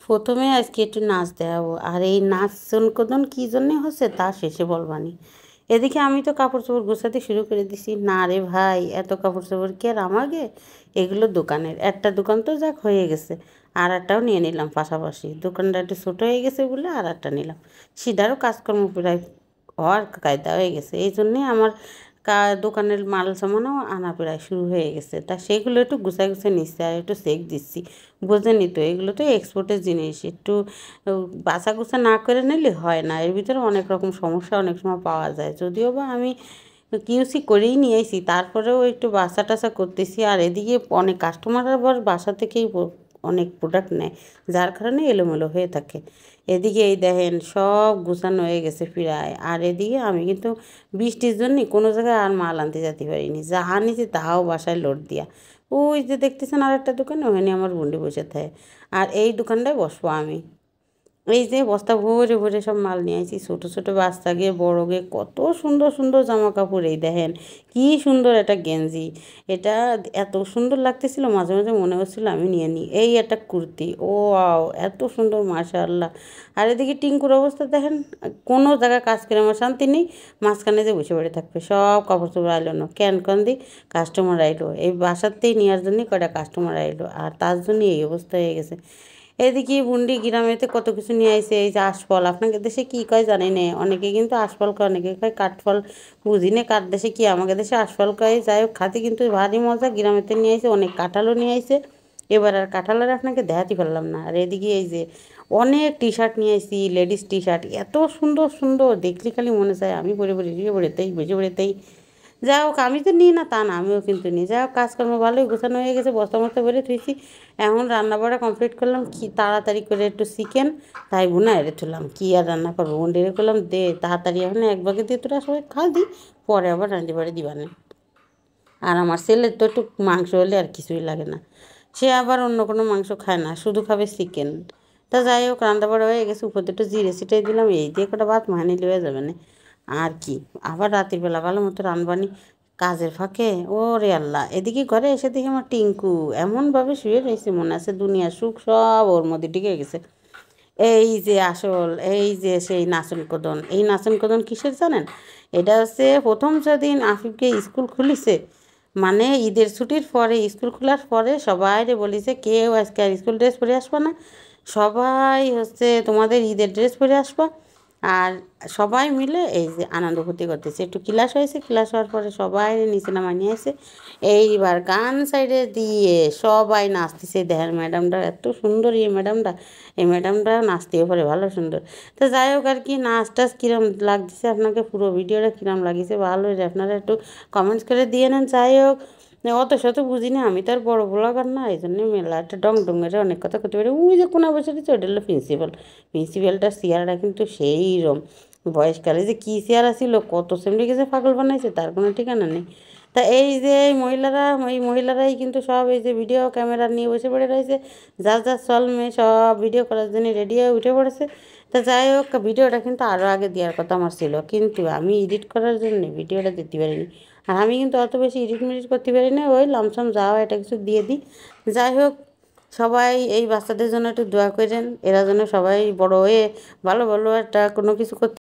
প্রথমে আজকে একটু নাচ দেখাবো, আর এই নাচ কদন কী জন্যে হচ্ছে তা শেষে বলবানি। এদিকে আমি তো কাপড় চোপড় গোছাতে শুরু করে দিছি। না রে ভাই, এত কাপড় চোপড় কি আর আমাকে? এগুলো দোকানের, একটা দোকান তো যাক হয়ে গেছে, আর একটাও নিয়ে নিলাম পাশাপাশি। দোকানটা একটু ছোটো হয়ে গেছে বলে আর একটা নিলাম। সিডারও কাজকর্ম প্রায় হওয়ার কায়দা হয়ে গেছে, এই জন্যে আমার দোকানের মাল সামানও আনা প্রায় শুরু হয়ে গেছে। তা সেগুলো একটু গুছাই গুছাই নিচ্ছি আর একটু সেক দিচ্ছি। বোঝেনি তো, এগুলো তো এক্সপোর্টের জিনিস, একটু বাছা গুছা না করে নিলে হয় না। এর ভিতরে অনেক রকম সমস্যা অনেক সময় পাওয়া যায়, যদিও বা আমি কিউসি করেই নিয়ে আসি, তারপরেও একটু বাছা টাছা করতেছি। আর এদিকে অনেক কাস্টমার আবার বাসা থেকেই অনেক প্রোডাক্ট নেয়, যার কারণে এলোমেলো হয়ে থাকে। এদিকে এই দেখেন সব গুছানো হয়ে গেছে প্রায়। আর এদিকে আমি কিন্তু বৃষ্টির জন্যে কোনো জায়গায় আর মাল আনতে যেতে পারিনি, যা আনিছি তাও বাসায় লোড দিয়া। ওই যে দেখতেছেন আর একটা দোকান, ওখানে আমার বন্ডি বসে থাকে, আর এই দোকানটায় বসবো আমি। এই যে বস্তা ভরে ভরে সব মাল নিয়ে আসি, ছোটো ছোটো বাচ্চা গে বড়ো গে, কত সুন্দর সুন্দর জামা কাপড়। এই দেখেন কি সুন্দর একটা গেঞ্জি, এটা এত সুন্দর লাগতেছিল, মাঝে মাঝে মনে হচ্ছিল আমি নিয়ে নিই। এই একটা কুর্তি, ও আও এত সুন্দর, মাশাআল্লাহ। আর এদিকে টিঙ্কুর অবস্থা দেখেন, কোনো জায়গায় কাজ করে আমার শান্তি নেই, মাঝখানে যে বসে পড়ে থাকবে। সব কাপড় চোপড় আইলো না, কেন দি কাস্টমার আইলো, এই বাসাতেই নেওয়ার জন্যই কয়টা কাস্টমার আইলো, আর তার জন্যই এই অবস্থা হয়ে গেছে। এদিকে বুন্ডি গ্রামেতে কত কিছু নিয়ে আইছে। এই যে আশফল, আপনাদের দেশে কী কয় জানি না, অনেকে কিন্তু আশফল কয়, অনেকে কয় কাঠফল, বুঝি না কার দেশে কী, আমাদের দেশে আশফল কয়। যাই হোক, খাতে কিন্তু ভারী মজা। গ্রামেতে নিয়ে আইছে, অনেক কাঁঠালও নিয়ে আইছে। এবার আর কাঁঠালের আপনাকে দেখাতে পারলাম না। আর এদিকে এই যে অনেক টি শার্ট নিয়ে আইছি, লেডিস টি শার্ট, এত সুন্দর সুন্দর দেখলে খালি মনে চায় আমি পরে পরে শুয়ে পড়েতেই বসে পড়েতেই। যাই হোক, আমি তো নিই না তা না, আমিও কিন্তু নিই। যাই হোক, কাজকর্ম ভালোই গোছানো হয়ে গেছে, বস্তা মস্তা ভরে থুইছি। এখন রান্না বাড়া কমপ্লিট করলাম, কি তাড়াতাড়ি করে একটু চিকেন তাই ভুনা এড়ে তুললাম। কী আর রান্না করবো, ডেরে করলাম দে তাড়াতাড়ি, এখন এক বাগে দিয়ে তোরা সবাই খা দিই, পরে আবার রাঁধতে পারে দিবানে। আর আমার ছেলের তো একটু মাংস হলে আর কিছুই লাগে না, সে আবার অন্য কোনো মাংস খায় না, শুধু খাবে চিকেন। তা যাই হোক, রান্না বাড়া হয়ে গেছে, উপর দিয়ে একটু জিরে ছিটাই দিলাম, এই দিয়ে কটা ভাত মাহানি হয়ে যাবে না। আর কি, আবার রাতের বেলা ভালো মতো রানবানি কাজের ফাঁকে। ও রে আল্লাহ, এদিকে ঘরে এসে দেখি আমার টিঙ্কু এমনভাবে শুয়ে রয়েছে, মনে আছে দুনিয়ার সুখ সব ওর মধ্যে ঢুকে গেছে। এই যে আসল, এই যে সেই নাচন কদন, এই নাচন কদন কিসের জানেন? এটা হচ্ছে প্রথম যেদিন আফিফকে স্কুল খুলিছে, মানে ঈদের ছুটির পরে, স্কুল খোলার পরে সবাই বলিছে কেউ আজকে আর স্কুল ড্রেস পরে আসবা না, সবাই হচ্ছে তোমাদের ঈদের ড্রেস পরে আসবা। আর সবাই মিলে এই যে আনন্দ ফুর্তি করতেছে। একটু ক্লাস হয়েছে, ক্লাস হওয়ার পরে সবাই নিচে নামায় নিয়ে আসে, এইবার গান সাইডে দিয়ে সবাই নাচতেছে। দেখেন ম্যাডামটা এত সুন্দর, ম্যাডামটা, এই ম্যাডামটা নাচতেও পারে ভালো সুন্দর। তো যাই হোক আর কি, নাচ টাচ কীরম লাগতেছে আপনাকে, পুরো ভিডিওটা কীরম লাগিয়েছে, ভালো হয়েছে, আপনারা একটু কমেন্টস করে দিয়ে নেন। যাই হোক, অত শত বুঝি না, আমি তো আর বড় ব্লগার না, এই জন্য মেলা একটা ডং ডং মেরে অনেক কথা করতে পারি। ওই যে কোনা বসে দিচ্ছে, ওটা হলো প্রিন্সিপাল। প্রিন্সিপালটার চেয়ারটা কিন্তু সেই রকম, বয়সকালে যে কী চেয়ার আসিল, কত সেমনি গেছে পাগল বানাইছে, তার কোনো ঠিকানা নেই। তা এই যে এই মহিলারাই কিন্তু সব এই যে ভিডিও ক্যামেরা নিয়ে বসে পড়ে রয়েছে, যার যার চল মেয়ে সব ভিডিও করার জন্য রেডি হয়ে উঠে পড়েছে। তা যাই হোক, ভিডিওটা কিন্তু আরও আগে দেওয়ার কথা আমার ছিল, কিন্তু আমি এডিট করার জন্য ভিডিওটা দিতে পারিনি। আর আমি কিন্তু অত বেশি এডিট মেডিট করতে পারি না, ওই লামসাম যাওয়া এটা কিছু দিয়ে দিই। যাই হোক, সবাই এই বাচ্চাদের জন্য একটু দোয়া করেন, এরা যেন সবাই বড় হয়ে ভালো ভালো একটা কোনো কিছু করতে